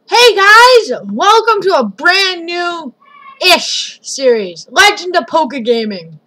Hey guys, welcome to a brand new-ish series, Legends of PokéGaming.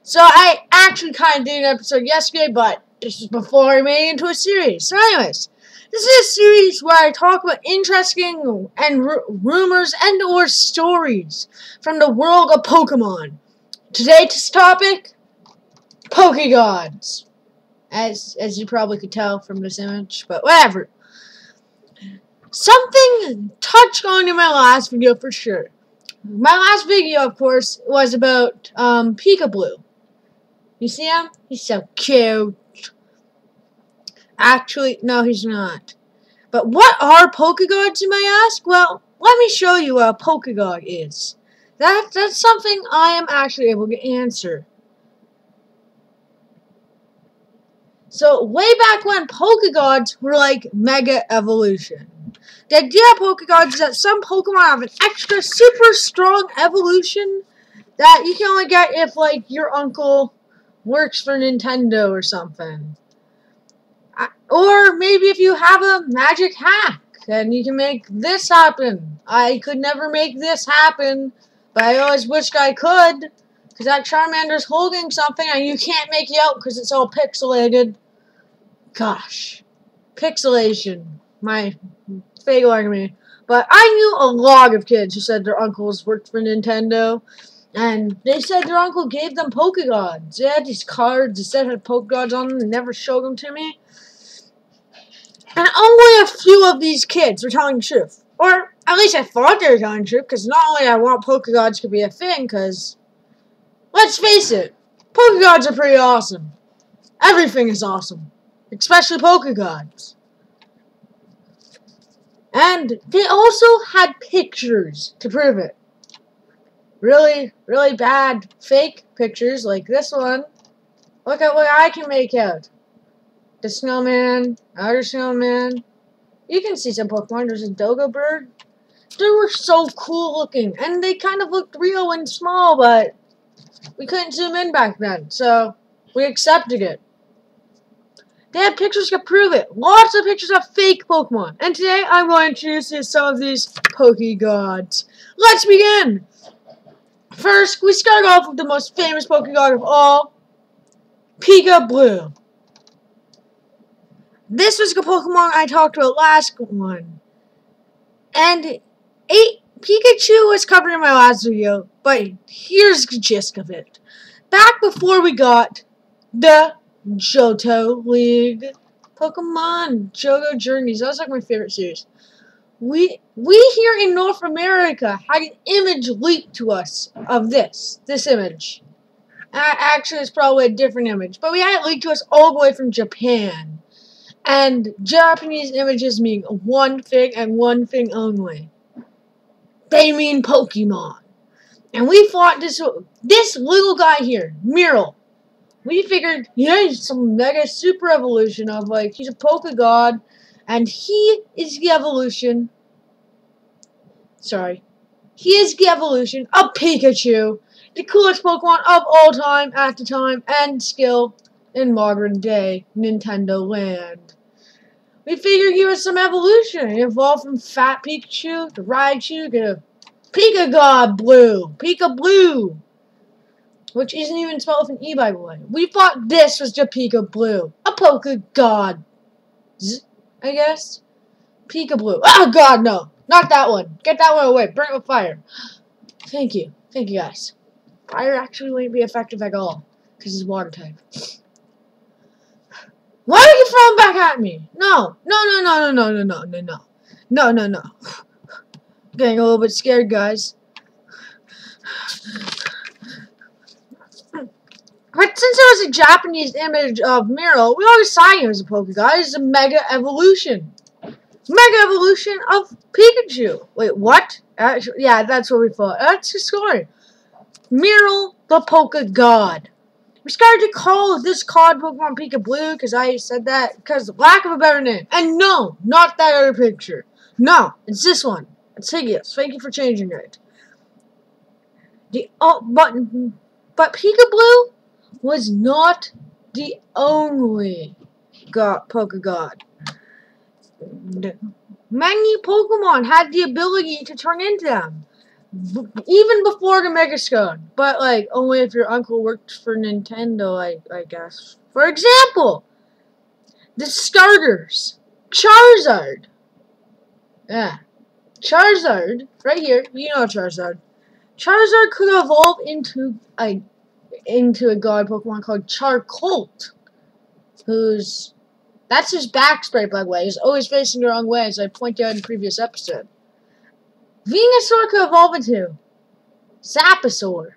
So I actually kind of did an episode yesterday, but this is before I made it into a series. So anyways, this is a series where I talk about interesting and rumors and or stories from the world of Pokemon. Today's topic, Pokegods. As you probably could tell from this image, but whatever. Something touched on in my last video for sure. My last video, of course, was about Pikablu. You see him? He's so cute. Actually, no, he's not. But what are Pokegods, you may ask? Well, let me show you what a Pokegod is. That's something I am actually able to answer. So, way back when, Pokegods were like Mega Evolution. The idea of Pokegods is that some Pokemon have an extra super strong evolution that you can only get if, like, your uncle works for Nintendo or something. Or maybe if you have a magic hack, then you can make this happen. I could never make this happen, but I always wished I could, because that Charmander's holding something and you can't make it out because it's all pixelated. Gosh. Pixelation. My fatal argument. But I knew a lot of kids who said their uncles worked for Nintendo, and they said their uncle gave them Pokegods. They had these cards that said had Pokegods on them and never showed them to me. And only a few of these kids were telling the truth. Or at least I thought they were telling the truth, because not only I want Pokegods to be a thing, because, let's face it, Pokegods are pretty awesome. Everything is awesome. Especially Pokegods. And they also had pictures to prove it. Really, really bad fake pictures like this one. Look at what I can make out. The snowman, outer snowman. You can see some Pokemon. There's a Dogo bird. They were so cool looking. And they kind of looked real and small, but we couldn't zoom in back then. So we accepted it. They have pictures to prove it. Lots of pictures of fake Pokemon. And today I'm going to introduce you to some of these Pokegods. Let's begin! First, we start off with the most famous Pokegod of all, Pikablu. This was the Pokemon I talked about last one. And Pikachu was covered in my last video, but here's the gist of it. Back before we got the Johto League Pokemon Johto Journeys. That was like my favorite series. We here in North America had an image leaked to us of this image. Actually, it's probably a different image, but we had it leaked to us all the way from Japan. And Japanese images mean one thing and one thing only. They mean Pokemon. And we thought this little guy here, Miral. We figured, yeah, he's some mega super evolution of, like, he's a Pokegod, and he is the evolution of Pikachu, the coolest Pokemon of all time, at the time, and still in modern day Nintendo land. We figured he was some evolution. He evolved from Fat Pikachu to Raichu to Pikablu. Which isn't even spelled with an E, by the way. We thought this was just Pikablu. A Pokegod. I guess. Pikablu. Oh, God, no. Not that one. Get that one away. Burn it with fire. Thank you. Thank you, guys. Fire actually won't be effective at all. Because it's water type. Why are you throwing back at me? No. No. Getting a little bit scared, guys. But since there was a Japanese image of Miral, we always saw him as a Pokegod. It's a Mega Evolution. Mega Evolution of Pikachu. Wait, what? Actually, yeah, that's what we thought. That's the story. Miral, the Pokegod. We started to call this cod Pokemon Pikablu because I said that because of lack of a better name. And no, not that other picture. No, it's this one. It's hideous. Thank you for changing it. But Pikablu was not the only Pokegod. many Pokemon had the ability to turn into them. Even before the Megascone. But, like, only if your uncle worked for Nintendo, I guess. For example, the starters. Charizard. Yeah. Charizard, right here, you know Charizard. Charizard could evolve into a god Pokemon called Charcolt. That's his back spray, by the way. He's always facing the wrong way, as I pointed out in the previous episode. Venusaur could evolve into Saposaur.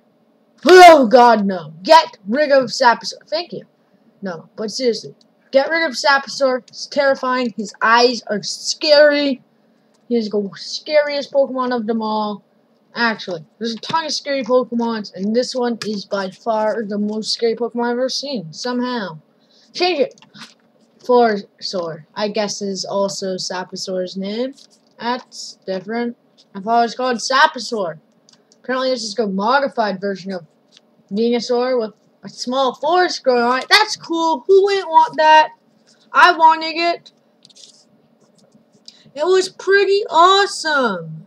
Oh god, no. Get rid of Saposaur. Thank you. No, but seriously. Get rid of Saposaur. It's terrifying. His eyes are scary. He's the scariest Pokemon of them all. Actually, there's a ton of scary Pokemons, and this one is by far the most scary Pokemon I've ever seen. Somehow. Change it. Forsaur. I guess is also Saposaur's name. That's different. I thought it was called Saposaur. Apparently this is a modified version of Venusaur with a small forest growing on it. That's cool. Who wouldn't want that? I wanted it. It was pretty awesome.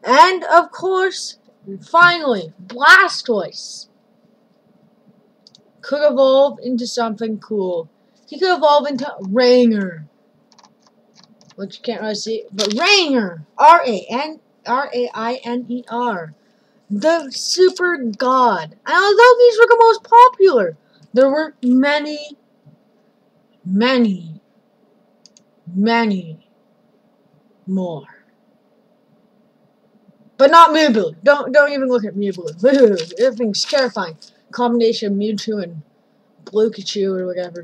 And of course, finally, Blastoise could evolve into something cool. He could evolve into Rainer, which you can't really see, but Rainer, R-A-I-N-E-R, the super god. And although these were the most popular, there were many more. But not Mewbloo. Don't even look at Mewbloo. That thing's terrifying. Combination of Mewtwo and Blukachu or whatever.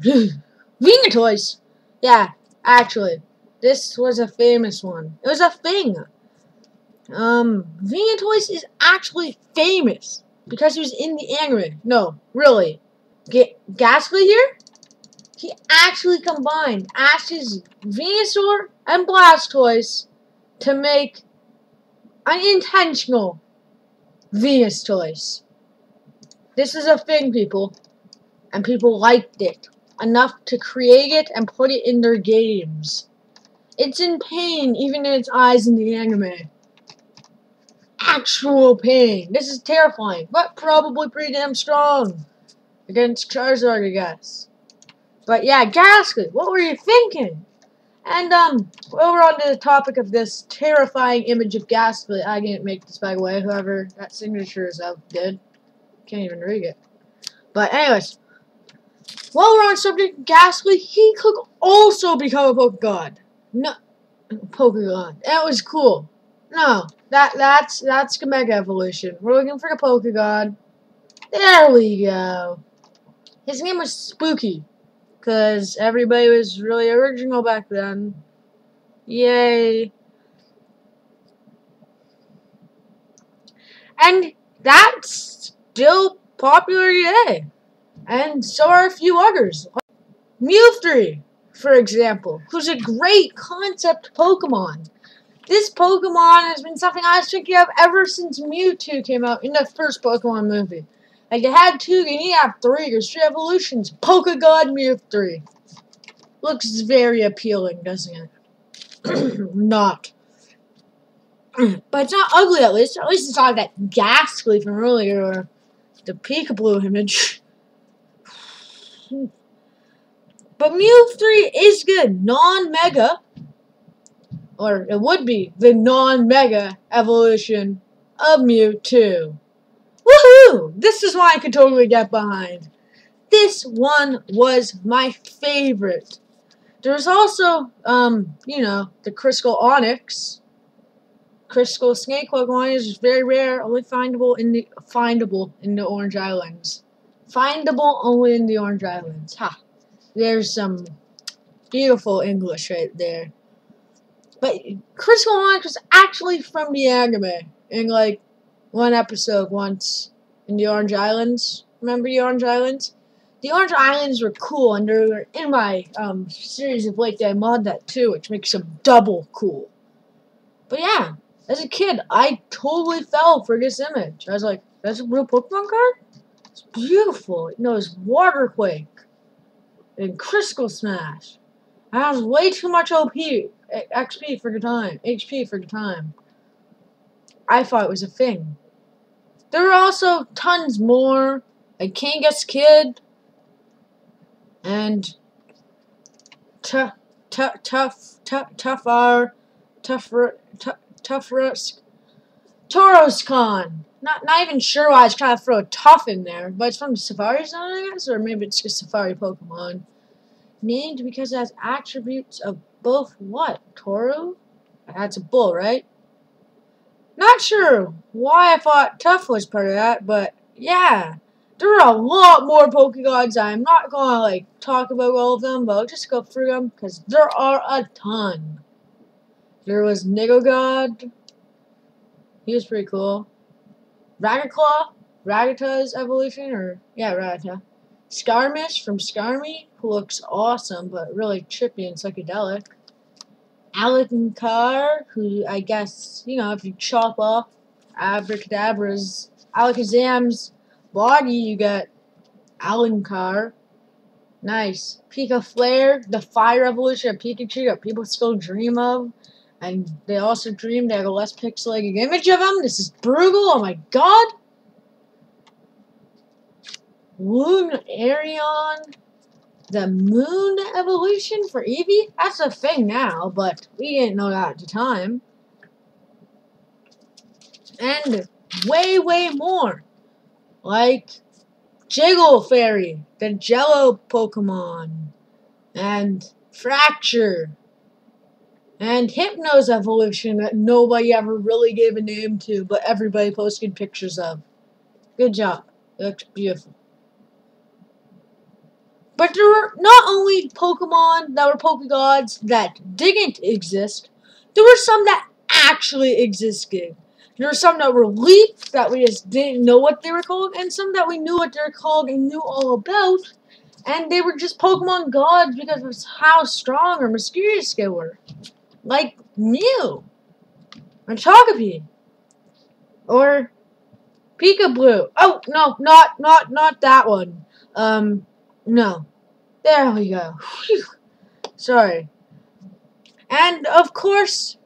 Venutoys. Yeah, actually, this was a famous one. It was a thing. Venutoys is actually famous because he was in the anime. No, really. Ghastly here? He actually combined Ash's Venusaur and Blastoise to make an intentional Venustoys. This is a thing, people. And people liked it enough to create it and put it in their games. It's in pain, even in its eyes in the anime. Actual pain. This is terrifying, but probably pretty damn strong against Charizard, I guess. But yeah, Ghastly, what were you thinking? And while we're on to the topic of this terrifying image of Ghastly, I didn't make this, by the way. Whoever that signature is of did. Can't even read it. But anyways, while we're on subject Ghastly, he could also become a Pokegod. No, Pokegod. That was cool. No, that's the Mega Evolution. We're looking for the Pokegod. There we go. His name was Spooky, because everybody was really original back then. Yay. And that's still popular today. And so are a few others. Mewtwo, for example, who's a great concept Pokemon. This Pokemon has been something I was thinking of ever since Mewtwo came out in the first Pokemon movie. Like, they had two, they need to have three. There's three evolutions. Pokegod Mewtwo. Looks very appealing, doesn't it? Not. But it's not ugly, at least. At least it's not that ghastly from earlier, or the Pikablu image. But Mewtwo is good. Non-Mega. Or it would be the non-Mega evolution of Mewtwo. Woohoo! This is one I could totally get behind. This one was my favorite. There's also, you know, the Crystal Onyx. Crystal Snake Pokemon is very rare, only findable in the Orange Islands. Findable only in the Orange Islands. Ha! There's some beautiful English right there. But Crystal Onyx was actually from the anime in like one episode once in the Orange Islands. Remember the Orange Islands? The Orange Islands were cool, and they were in my series of Late Day Mod that too, which makes them double cool. But yeah, as a kid, I totally fell for this image. I was like, that's a real Pokemon card? It's beautiful. It knows Waterquake. And Crystal Smash. It has way too much XP for the time. HP for the time. I thought it was a thing. There are also tons more. Like Kangas Kid. And Tough Risk. Toroscon. Not even sure why I was trying to throw a tough in there, but it's from Safari Zone, I guess, or maybe it's just Safari Pokemon. Named because it has attributes of both what? Toro? That's a bull, right? Not sure why I thought Tough was part of that, but yeah. There are a lot more Pokegods. I'm not gonna like talk about all of them, but I'll just go through them because there are a ton. There was Nigogod. He was pretty cool. Rattata, Rattata's evolution, or yeah, Rattata. Skarmish from Skarmy, who looks awesome but really trippy and psychedelic. Alakazam, who I guess, you know, if you chop off Alakazam's body, you get Alakazam. Nice. Pika Flare, the fire evolution of Pikachu that people still dream of. And they also dream they have a less pixelated image of him. This is brutal. Oh my god. Lunarion. The moon evolution for Eevee? That's a thing now, but we didn't know that at the time. And way more. Like Jiggle Fairy, the Jello Pokemon. And Fracture. And Hypno's evolution that nobody ever really gave a name to, but everybody posted pictures of. Good job. It looks beautiful. But there were not only Pokemon that were Pokegods that didn't exist, there were some that actually existed. There were some that were leaked that we just didn't know what they were called, and some that we knew what they were called and knew all about. And they were just Pokemon gods because of how strong or mysterious they were. Like Mew, or Togepi, or Pikablu. Oh no, not that one. No. There we go. Whew. Sorry. And of course,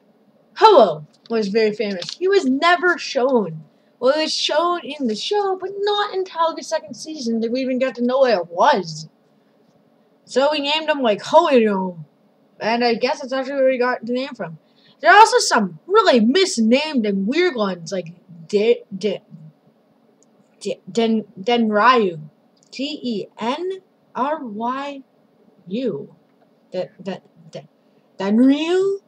Ho-Oh was very famous. He was never shown. Well, it was shown in the show, but not until the second season did we even get to know what it was. So we named him like Ho-Oh. And I guess that's actually where we got the name from. There are also some really misnamed and weird ones, like Denryu. Denryu. Denryu?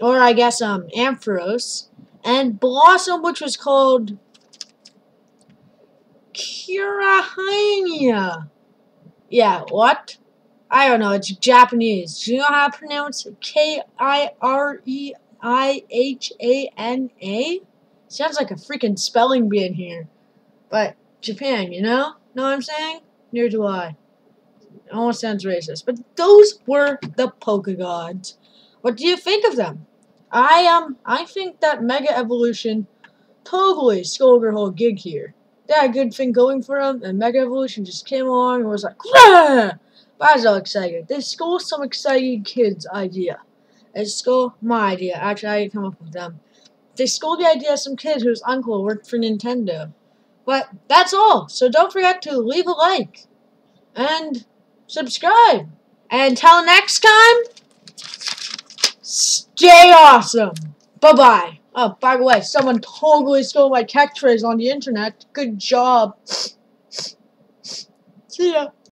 Or I guess Ampharos. And Blossom, which was called Kirahania. Yeah, what? I don't know, it's Japanese. Do you know how to pronounce K-I-R-E-I-H-A-N-A? Sounds like a freaking spelling bee in here. But Japan, you know? Know what I'm saying? Neither do I. It almost sounds racist. But those were the Pokegods. What do you think of them? I think that Mega Evolution totally stole their whole gig here. They had a good thing going for them, and Mega Evolution just came along and was like, "Grah!" I was all excited. They stole some excited kid's idea. They stole my idea. Actually, I didn't come up with them. They stole the idea of some kid whose uncle worked for Nintendo. But that's all. So don't forget to leave a like. And subscribe. And until next time, stay awesome. Bye-bye. Oh, by the way, someone totally stole my catchphrase on the internet. Good job. See ya.